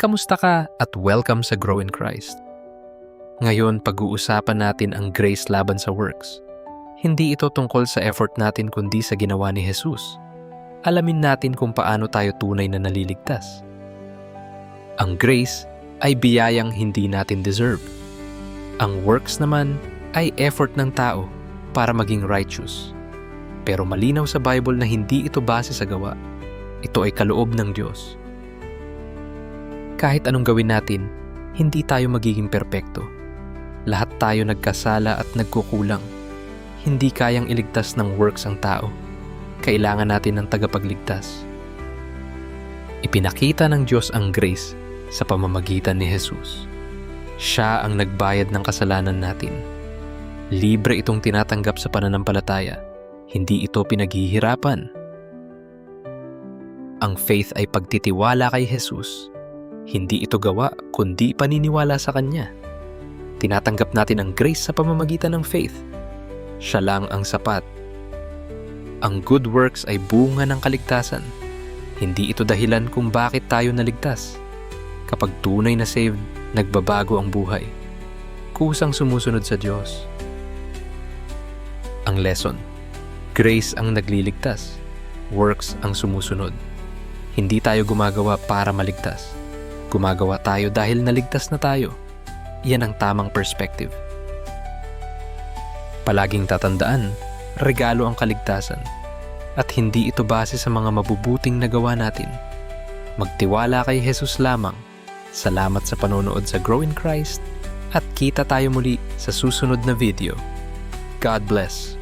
Kamusta ka at welcome sa Grow in Christ. Ngayon, pag-uusapan natin ang grace laban sa works. Hindi ito tungkol sa effort natin kundi sa ginawa ni Jesus. Alamin natin kung paano tayo tunay na naliligtas. Ang grace ay biyayang hindi natin deserve. Ang works naman ay effort ng tao para maging righteous. Pero malinaw sa Bible na hindi ito base sa gawa. Ito ay kaloob ng Diyos. Kahit anong gawin natin, hindi tayo magiging perpekto. Lahat tayo nagkasala at nagkukulang. Hindi kayang iligtas ng works ang tao. Kailangan natin ng tagapagligtas. Ipinakita ng Diyos ang grace sa pamamagitan ni Jesus. Siya ang nagbayad ng kasalanan natin. Libre itong tinatanggap sa pananampalataya. Hindi ito pinaghihirapan. Ang faith ay pagtitiwala kay Jesus. Hindi ito gawa, kundi paniniwala sa Kanya. Tinatanggap natin ang grace sa pamamagitan ng faith. Siya lang ang sapat. Ang good works ay bunga ng kaligtasan. Hindi ito dahilan kung bakit tayo naligtas. Kapag tunay na saved, nagbabago ang buhay. Kusang sumusunod sa Diyos. Ang lesson: grace ang nagliligtas. Works ang sumusunod. Hindi tayo gumagawa para maligtas. Gumagawa tayo dahil naligtas na tayo. Yan ang tamang perspective. Palaging tatandaan, regalo ang kaligtasan. At hindi ito base sa mga mabubuting nagawa natin. Magtiwala kay Jesus lamang. Salamat sa panonood sa Grow in Christ. At kita tayo muli sa susunod na video. God bless.